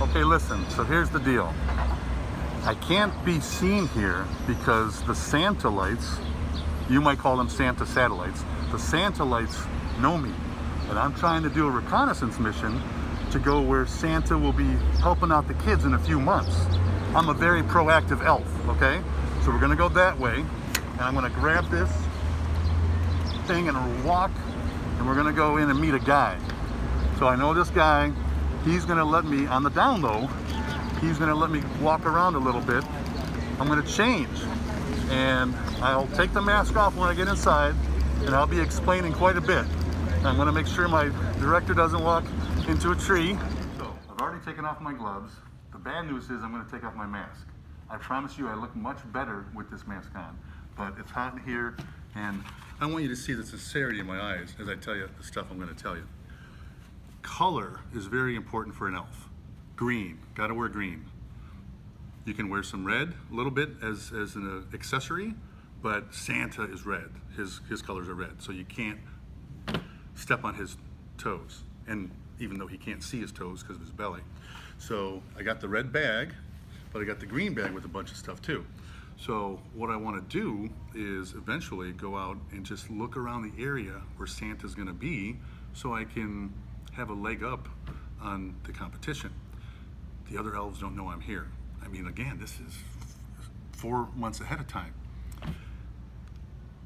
Okay, listen, so here's the deal. I can't be seen here because the Santa lights, you might call them Santa satellites, the Santa lights know me. And I'm trying to do a reconnaissance mission to go where Santa will be helping out the kids in a few months. I'm a very proactive elf, okay? So we're gonna go that way, and I'm gonna grab this thing and walk, and we're gonna go in and meet a guy. So I know this guy, he's gonna let me, on the down low, he's gonna let me walk around a little bit. I'm gonna change, and I'll take the mask off when I get inside, and I'll be explaining quite a bit. I'm gonna make sure my director doesn't walk into a tree. So, I've already taken off my gloves. The bad news is I'm gonna take off my mask. I promise you I look much better with this mask on, but it's hot in here, and I want you to see the sincerity in my eyes as I tell you the stuff I'm gonna tell you. Color is very important for an elf. Green, gotta wear green. You can wear some red, a little bit as an accessory, but Santa is red. His colors are red, so you can't step on his toes. And even though he can't see his toes because of his belly. So I got the red bag, but I got the green bag with a bunch of stuff too. So what I wanna do is eventually go out and just look around the area where Santa's gonna be so I can have a leg up on the competition. The other elves don't know I'm here. I mean, again, this is 4 months ahead of time.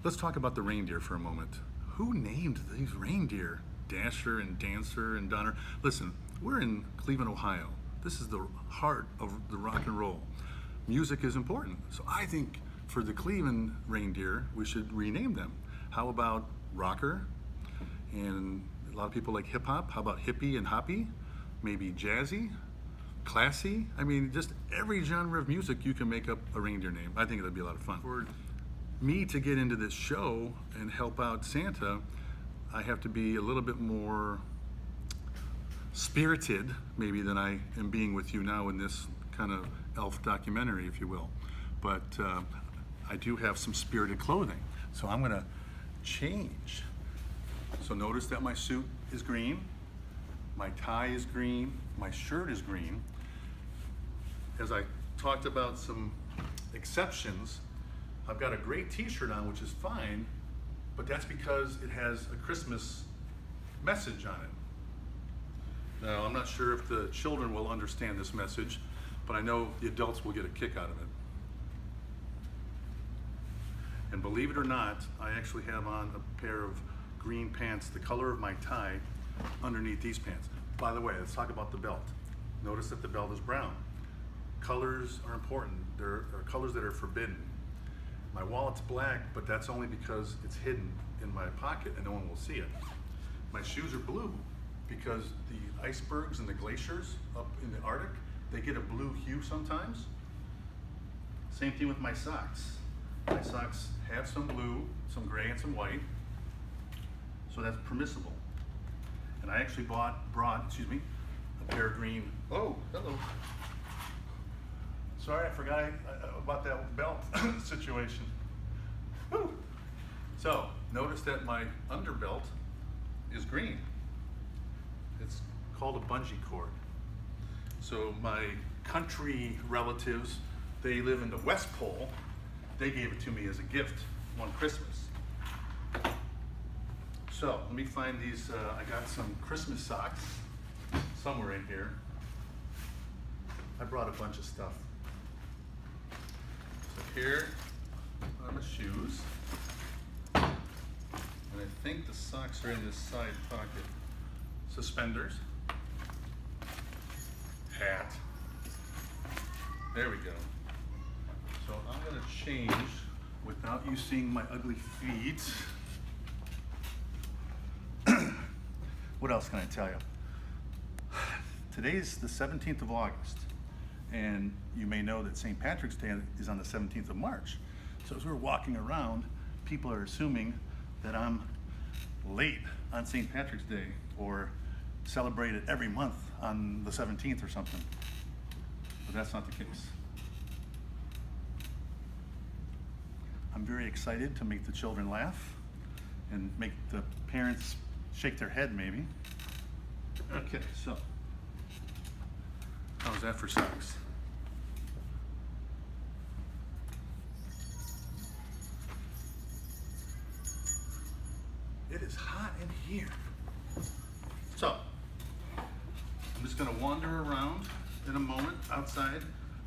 Let's talk about the reindeer for a moment. Who named these reindeer? Dasher and Dancer and Donner. Listen, we're in Cleveland, Ohio. This is the heart of the rock and roll. Music is important. So I think for the Cleveland reindeer, we should rename them. How about Rocker? And a lot of people like hip hop. How about Hippie and Hoppy? Maybe Jazzy? Classy? I mean, just every genre of music you can make up a reindeer name. I think it'll be a lot of fun. For me to get into this show and help out Santa, I have to be a little bit more spirited maybe than I am being with you now in this kind of elf documentary, if you will. But I do have some spirited clothing. So I'm gonna change. So notice that my suit is green, my tie is green, my shirt is green. As I talked about some exceptions, I've got a gray t-shirt on, which is fine, but that's because it has a Christmas message on it. Now, I'm not sure if the children will understand this message, but I know the adults will get a kick out of it. And believe it or not, I actually have on a pair of green pants, the color of my tie, underneath these pants. By the way, let's talk about the belt. Notice that the belt is brown. Colors are important. There are colors that are forbidden. My wallet's black, but that's only because it's hidden in my pocket and no one will see it. My shoes are blue because the icebergs and the glaciers up in the Arctic, they get a blue hue sometimes. Same thing with my socks. My socks have some blue, some gray, and some white, so that's permissible. And I actually brought a pair of green. Oh, hello. Sorry, I forgot about that belt situation. Woo. So, notice that my underbelt is green. It's called a bungee cord. So my country relatives, they live in the West Pole. They gave it to me as a gift one Christmas. So let me find these, I got some Christmas socks somewhere in here. I brought a bunch of stuff. So here are my shoes. And I think the socks are in this side pocket. Suspenders. Hat. There we go. So I'm gonna change without you seeing my ugly feet. What else can I tell you? Today's the 17th of August, and you may know that St. Patrick's Day is on the 17th of March. So as we're walking around, people are assuming that I'm late on St. Patrick's Day or celebrate it every month on the 17th or something. But that's not the case. I'm very excited to make the children laugh and make the parents shake their head maybe. Okay, so how's that for socks? It is hot in here. So, I'm just gonna wander around in a moment outside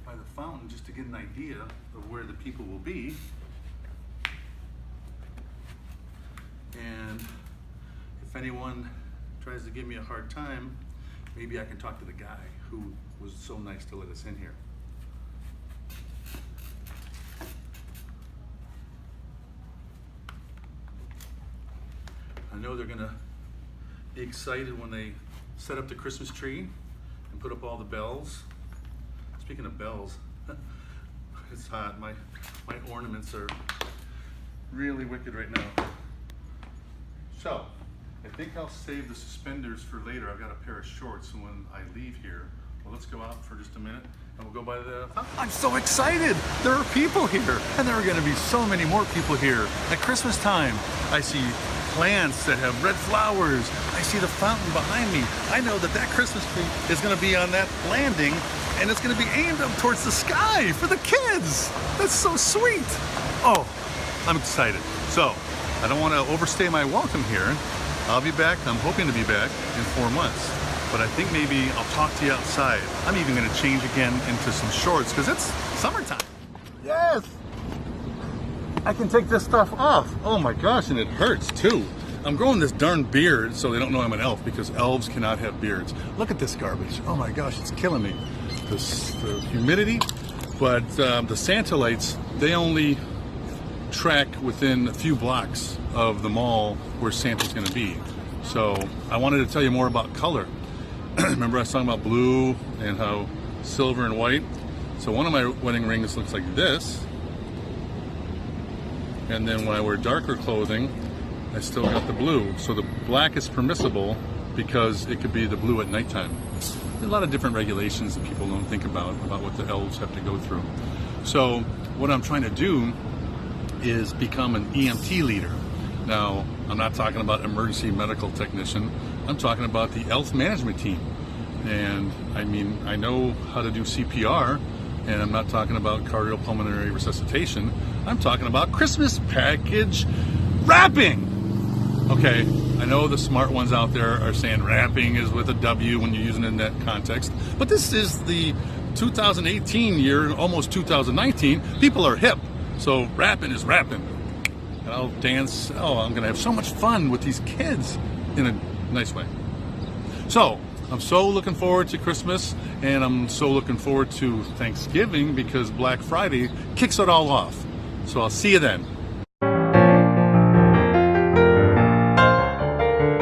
by the fountain just to get an idea of where the people will be. And if anyone tries to give me a hard time, maybe I can talk to the guy who was so nice to let us in here. I know they're gonna be excited when they set up the Christmas tree and put up all the bells. Speaking of bells, it's hot. My ornaments are really wicked right now. So, I think I'll save the suspenders for later. I've got a pair of shorts, and when I leave here, well, let's go out for just a minute and we'll go by the fountain. I'm so excited! There are people here, and there are gonna be so many more people here at Christmas time. I see plants that have red flowers. I see the fountain behind me. I know that that Christmas tree is gonna be on that landing, and it's gonna be aimed up towards the sky for the kids. That's so sweet. Oh, I'm excited. So, I don't wanna overstay my welcome here. I'll be back, I'm hoping to be back in 4 months, but I think maybe I'll talk to you outside. I'm even gonna change again into some shorts because it's summertime. Yes! I can take this stuff off. Oh my gosh, and it hurts too. I'm growing this darn beard so they don't know I'm an elf because elves cannot have beards. Look at this garbage. Oh my gosh, it's killing me. The humidity, but the Santa lights, they only track within a few blocks of the mall where Santa's gonna be. So I wanted to tell you more about color. Remember I was talking about blue and how silver and white? So one of my wedding rings looks like this. And then when I wear darker clothing, I still got the blue. So the black is permissible because it could be the blue at nighttime. There's a lot of different regulations that people don't think about what the elves have to go through. So what I'm trying to do is become an EMT leader. Now, I'm not talking about emergency medical technician. I'm talking about the elf management team. And I mean, I know how to do CPR, and I'm not talking about cardiopulmonary resuscitation. I'm talking about Christmas package wrapping. Okay, I know the smart ones out there are saying wrapping is with a W when you're using it in that context, but this is the 2018 year, almost 2019. People are hip, so wrapping is wrapping. And I'll dance. Oh, I'm gonna have so much fun with these kids in a nice way. So, I'm so looking forward to Christmas, and I'm so looking forward to Thanksgiving because Black Friday kicks it all off. So I'll see you then.